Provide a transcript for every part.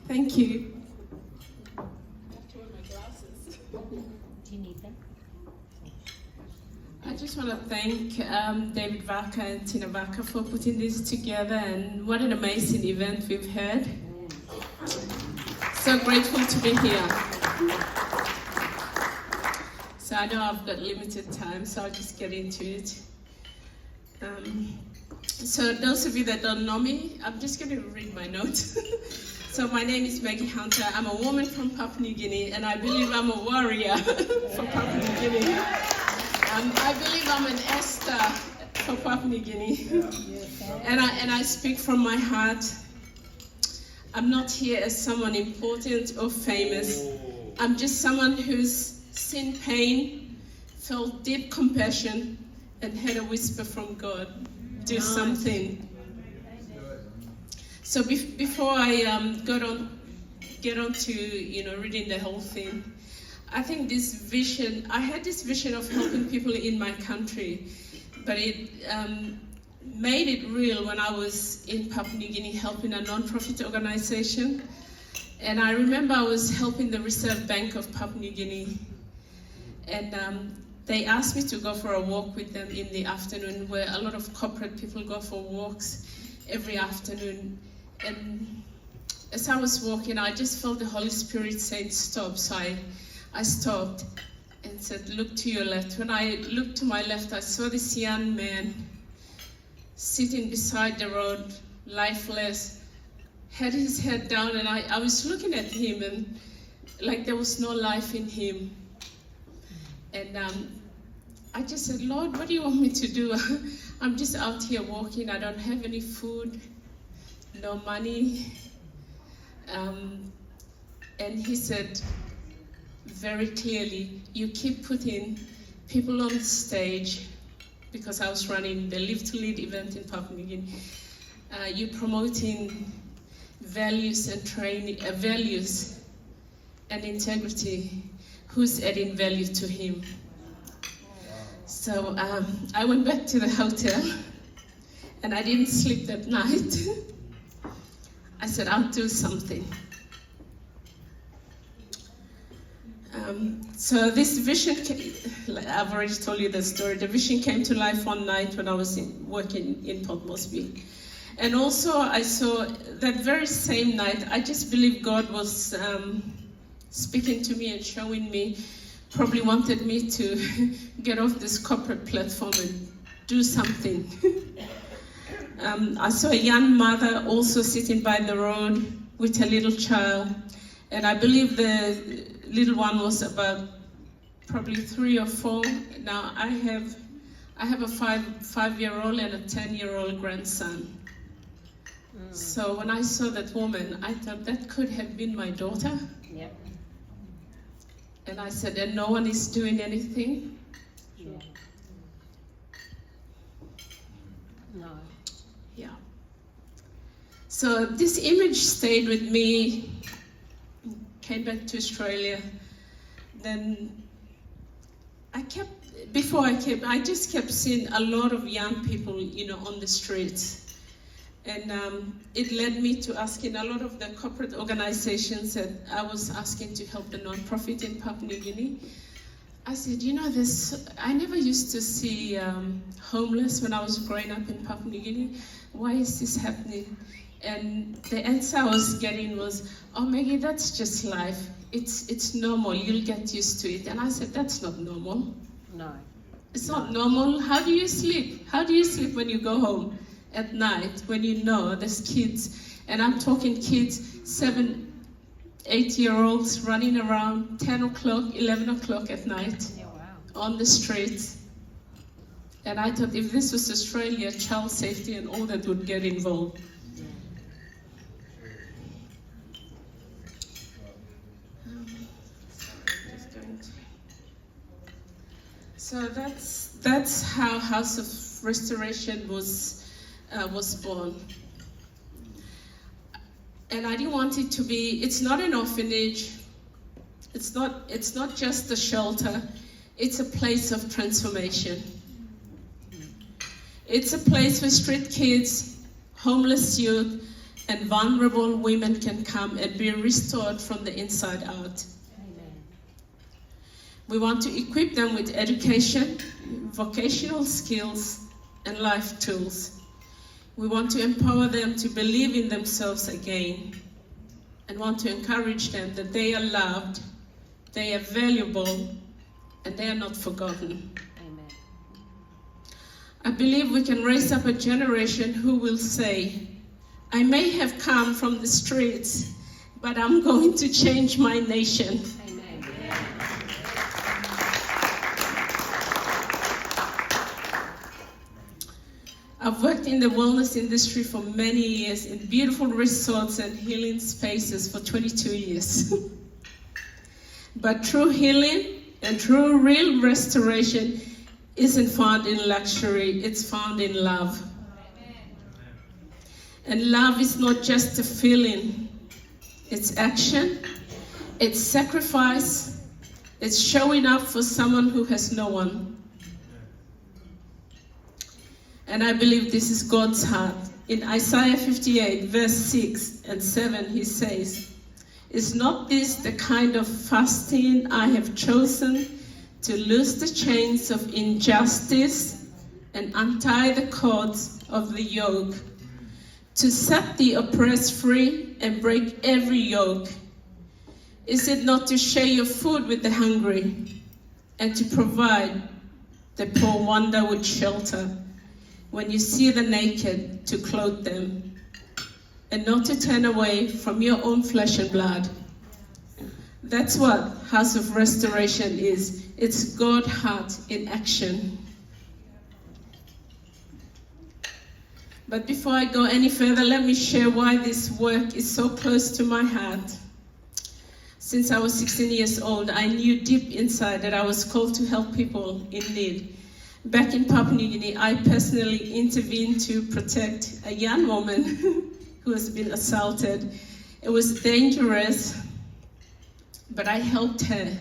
Thank you. I have to wear my glasses. Do you need them? I just want to thank David Vaca and Tina Vaca for putting this together, and what an amazing event we've had. So grateful to be here. So I know I've got limited time, so I'll just get into it. So those of you that don't know me, I'm just going to read my notes. So my name is Maggie Hunter. I'm a woman from Papua New Guinea, and I believe I'm a warrior for Papua New Guinea. I believe I'm an Esther for Papua New Guinea. And I speak from my heart. I'm not here as someone important or famous. I'm just someone who's seen pain, felt deep compassion, and had a whisper from God, do something. So before I get on to reading the whole thing, I think I had this vision of helping people in my country, but it made it real when I was in Papua New Guinea helping a non-profit organization. And I remember I was helping the Reserve Bank of Papua New Guinea. And they asked me to go for a walk with them in the afternoon, where a lot of corporate people go for walks every afternoon. And as I was walking, I just felt the Holy Spirit saying, stop. So I stopped and said, look to your left. When I looked to my left, I saw this young man sitting beside the road, lifeless, had his head down, and I was looking at him, and like there was no life in him. And I just said, Lord, what do you want me to do? I'm just out here walking. I don't have any food, no money. And he said very clearly, you keep putting people on the stage, because I was running the Live to Lead event in Papua New Guinea. You're promoting values and training, values and integrity. Who's adding value to him? So I went back to the hotel, and I didn't sleep that night. I said, I'll do something. So this vision, I've already told you the story. The vision came to life one night when I was working in Port Moresby. And also I saw that very same night, I just believe God was speaking to me and showing me, probably wanted me to get off this corporate platform and do something. I saw a young mother also sitting by the road with a little child, and I believe the little one was about probably 3 or 4. Now I have a 5-year-old and a 10-year-old grandson. So when I saw that woman, I thought that could have been my daughter. Yep. And I said, and no one is doing anything? Yeah. No. Yeah. So this image stayed with me, came back to Australia. Then I just kept seeing a lot of young people, on the streets. And it led me to asking a lot of the corporate organizations that I was asking to help the non-profit in Papua New Guinea. I said, I never used to see homeless when I was growing up in Papua New Guinea. Why is this happening? And the answer I was getting was, oh, Maggie, that's just life. It's normal. You'll get used to it. And I said, that's not normal. No. It's not normal. How do you sleep? How do you sleep when you go home at night, when there's kids? And I'm talking kids, 7, 8-year-olds running around 10 o'clock, 11 o'clock at night. Yeah, wow. On the streets. And I thought, if this was Australia, child safety and all that would get involved. So that's how House of Restoration was born. And I didn't want it to be, it's not an orphanage, it's not just a shelter, it's a place of transformation. It's a place where street kids, homeless youth, and vulnerable women can come and be restored from the inside out. Amen. We want to equip them with education, vocational skills, and life tools. We want to empower them to believe in themselves again and want to encourage them that they are loved, they are valuable, and they are not forgotten. Amen. I believe we can raise up a generation who will say, I may have come from the streets, but I'm going to change my nation. Amen. I've worked in the wellness industry for many years in beautiful resorts and healing spaces for 22 years. But true healing and true real restoration isn't found in luxury, it's found in love. And love is not just a feeling, it's action, it's sacrifice, it's showing up for someone who has no one. And I believe this is God's heart. In Isaiah 58, verse 6 and 7, he says, is not this the kind of fasting I have chosen to loose the chains of injustice and untie the cords of the yoke, to set the oppressed free and break every yoke? Is it not to share your food with the hungry and to provide the poor wanderer with shelter? When you see the naked, to clothe them, and not to turn away from your own flesh and blood. That's what House of Restoration is. It's God's heart in action. But before I go any further, let me share why this work is so close to my heart. Since I was 16 years old, I knew deep inside that I was called to help people in need. Back in Papua New Guinea, I personally intervened to protect a young woman who has been assaulted. It was dangerous, but I helped her.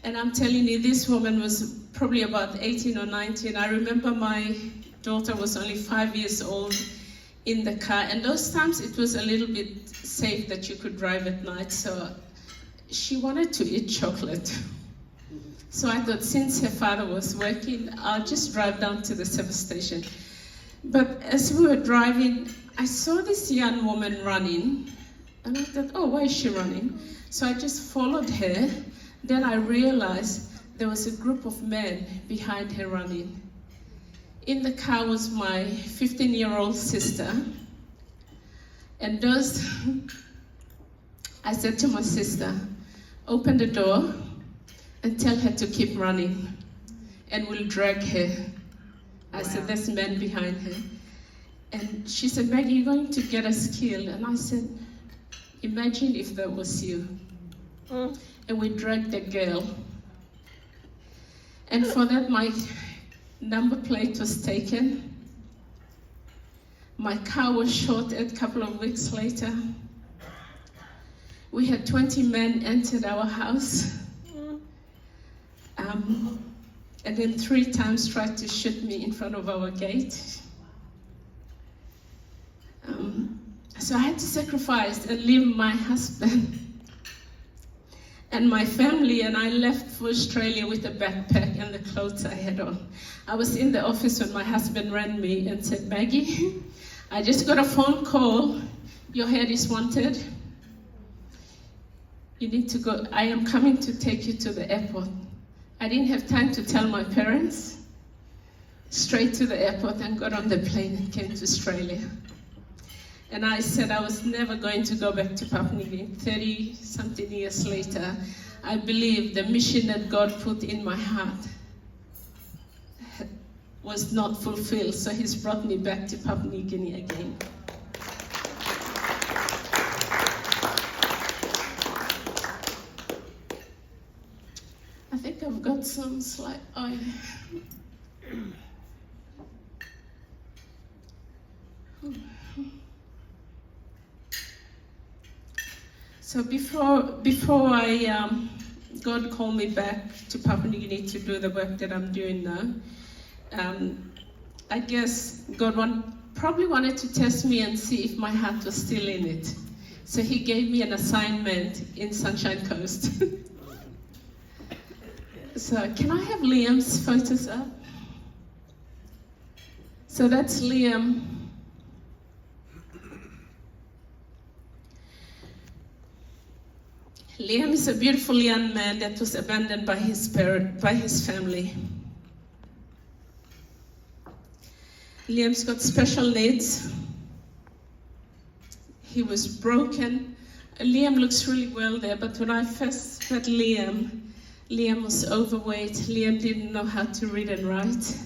And I'm telling you, this woman was probably about 18 or 19. I remember my daughter was only 5 years old in the car, and those times it was a little bit safe that you could drive at night, so she wanted to eat chocolate. So I thought, since her father was working, I'll just drive down to the service station. But as we were driving, I saw this young woman running, and I thought, oh, why is she running? So I just followed her. Then I realized there was a group of men behind her running. In the car was my 15-year-old sister. And I said to my sister, open the door and tell her to keep running, and we'll drag her. I said, there's men behind her. And she said, Maggie, you're going to get us killed. And I said, imagine if that was you. And we dragged the girl. And for that, my number plate was taken. My car was shot a couple of weeks later. We had 20 men entered our house. And then 3 times tried to shoot me in front of our gate. So I had to sacrifice and leave my husband and my family, and I left for Australia with a backpack and the clothes I had on. I was in the office when my husband rang me and said, Maggie, I just got a phone call. Your head is wanted. You need to go. I am coming to take you to the airport. I didn't have time to tell my parents. Straight to the airport and got on the plane and came to Australia. And I said I was never going to go back to Papua New Guinea. 30-something years later, I believe the mission that God put in my heart was not fulfilled, so He's brought me back to Papua New Guinea again. I think I've got some slide. Oh, yeah. So before God called me back to Papua New Guinea to do the work that I'm doing now, I guess God probably wanted to test me and see if my heart was still in it. So he gave me an assignment in Sunshine Coast. So can I have Liam's photos up? So that's Liam. Liam is a beautiful young man that was abandoned by his family. Liam's got special needs. He was broken. Liam looks really well there, but when I first met Liam was overweight. Liam didn't know how to read and write.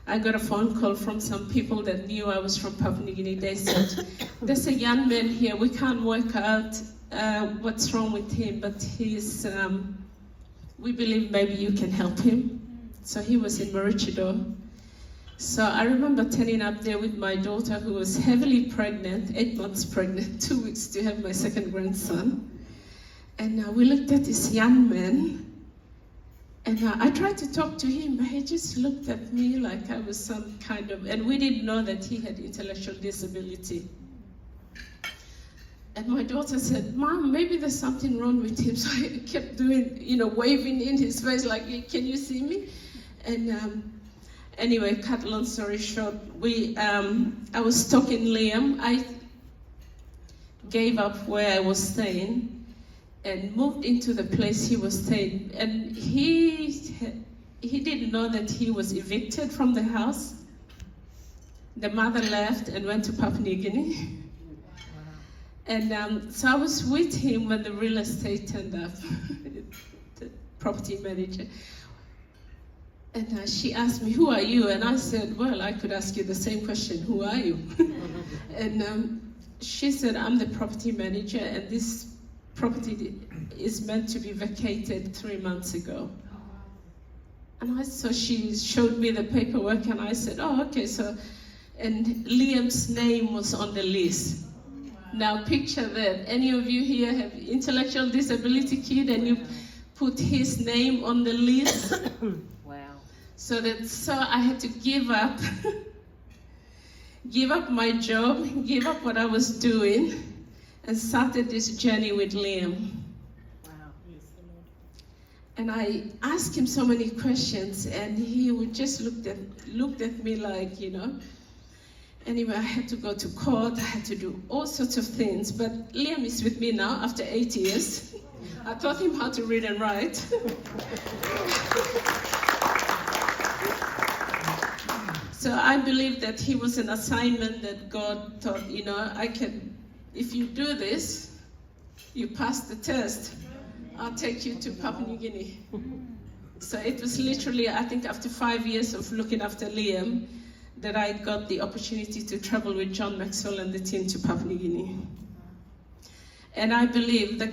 I got a phone call from some people that knew I was from Papua New Guinea. They said, there's a young man here, we can't work out what's wrong with him, but we believe maybe you can help him. So he was in Maroochydore. So I remember turning up there with my daughter, who was heavily pregnant, 8 months pregnant, 2 weeks to have my second grandson. And we looked at this young man, and I tried to talk to him, but he just looked at me like I was some kind of, and we didn't know that he had intellectual disability. And my daughter said, Mom, maybe there's something wrong with him. So I kept doing, waving in his face like, can you see me? And anyway, cut long story short, I was stalking Liam. I gave up where I was staying and moved into the place he was staying. And he didn't know that he was evicted from the house. The mother left and went to Papua New Guinea. And so I was with him when the real estate turned up, the property manager. And she asked me, who are you? And I said, well, I could ask you the same question, who are you? And she said, I'm the property manager, and this property is meant to be vacated 3 months ago. And so she showed me the paperwork, and I said, oh, okay, and Liam's name was on the list. Now picture that, any of you here have intellectual disability kid and you put his name on the list? Wow. So I had to give up my job, give up what I was doing, and started this journey with Liam. Wow. And I asked him so many questions, and he would just looked at me like, Anyway, I had to go to court, I had to do all sorts of things, but Liam is with me now after 8 years. I taught him how to read and write. So I believe that he was an assignment that God thought, if you do this, you pass the test, I'll take you to Papua New Guinea. So it was literally, I think after 5 years of looking after Liam, that I got the opportunity to travel with John Maxwell and the team to Papua New Guinea. And I believe that,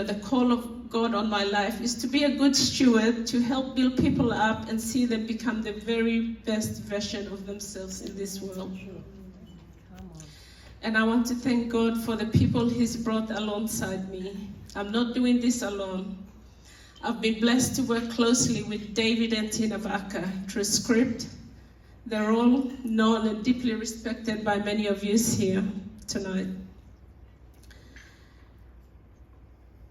the call of God on my life is to be a good steward, to help build people up and see them become the very best version of themselves in this world. And I want to thank God for the people He's brought alongside me. I'm not doing this alone. I've been blessed to work closely with David and Tina Vaka through Script. They're all known and deeply respected by many of you here tonight.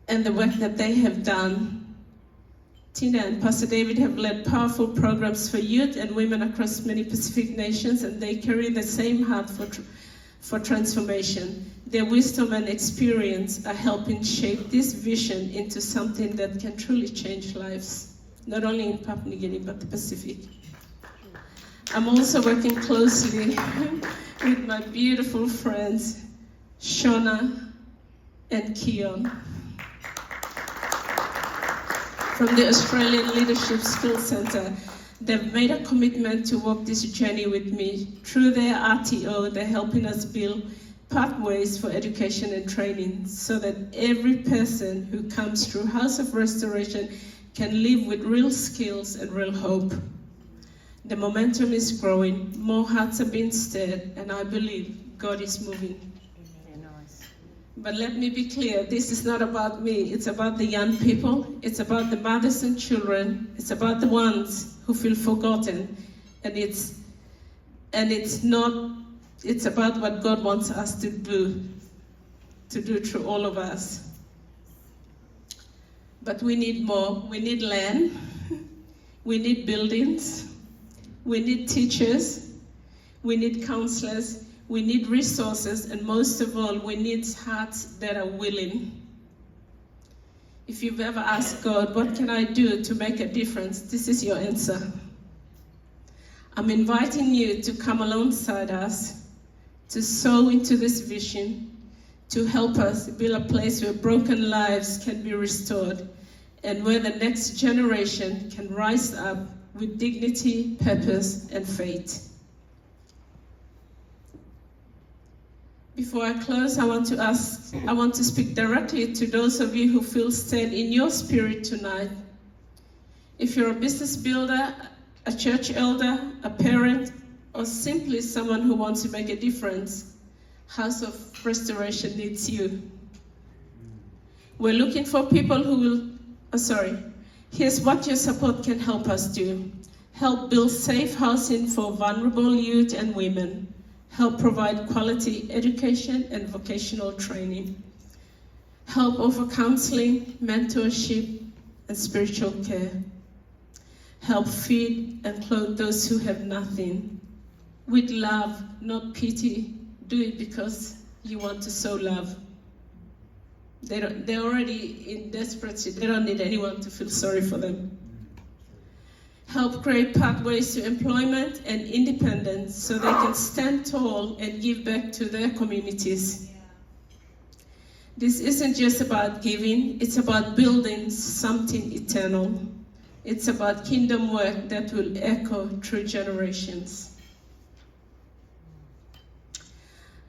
And the work that they have done. Tina and Pastor David have led powerful programs for youth and women across many Pacific nations, and they carry the same heart for transformation. Their wisdom and experience are helping shape this vision into something that can truly change lives, not only in Papua New Guinea, but the Pacific. I'm also working closely with my beautiful friends, Shona and Keon, from the Australian Leadership Skills Centre. They've made a commitment to walk this journey with me. Through their RTO, they're helping us build pathways for education and training so that every person who comes through House of Restoration can live with real skills and real hope. The momentum is growing, more hearts are being stirred, and I believe God is moving. Nice. But let me be clear, this is not about me, it's about the young people, it's about the mothers and children, it's about the ones who feel forgotten, and it's not It's about what God wants us to do through all of us. But we need more. We need land. We need buildings. We need teachers. We need counselors. We need resources. And most of all, we need hearts that are willing. If you've ever asked God, what can I do to make a difference? This is your answer. I'm inviting you to come alongside us, to sow into this vision, to help us build a place where broken lives can be restored and where the next generation can rise up with dignity, purpose, and faith. Before I close, I want to speak directly to those of you who feel stirred in your spirit tonight. If you're a business builder, a church elder, a parent, or simply someone who wants to make a difference, House of Restoration needs you. We're looking for people who will, here's what your support can help us do. Help build safe housing for vulnerable youth and women. Help provide quality education and vocational training. Help offer counseling, mentorship, and spiritual care. Help feed and clothe those who have nothing. With love, not pity. Do it because you want to sow love. They're already in desperation. They don't need anyone to feel sorry for them. Help create pathways to employment and independence so they can stand tall and give back to their communities. This isn't just about giving, it's about building something eternal. It's about kingdom work that will echo through generations.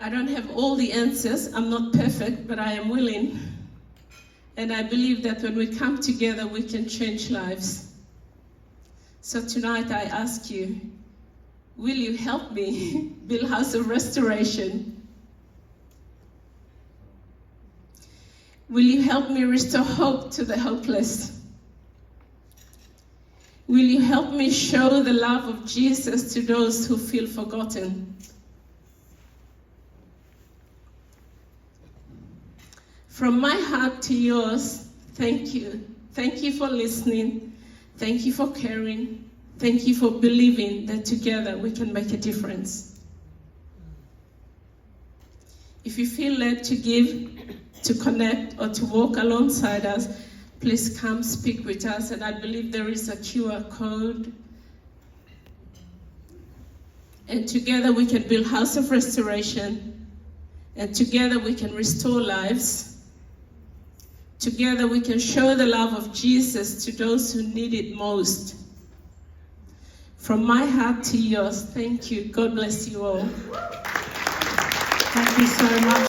I don't have all the answers. I'm not perfect, but I am willing. And I believe that when we come together, we can change lives. So tonight I ask you, will you help me build House of Restoration? Will you help me restore hope to the hopeless? Will you help me show the love of Jesus to those who feel forgotten? From my heart to yours, thank you. Thank you for listening. Thank you for caring. Thank you for believing that together we can make a difference. If you feel led to give, to connect, or to walk alongside us, please come speak with us. And I believe there is a QR code. And together we can build House of Restoration. And together we can restore lives. Together we can show the love of Jesus to those who need it most. From my heart to yours, thank you. God bless you all. Thank you so much.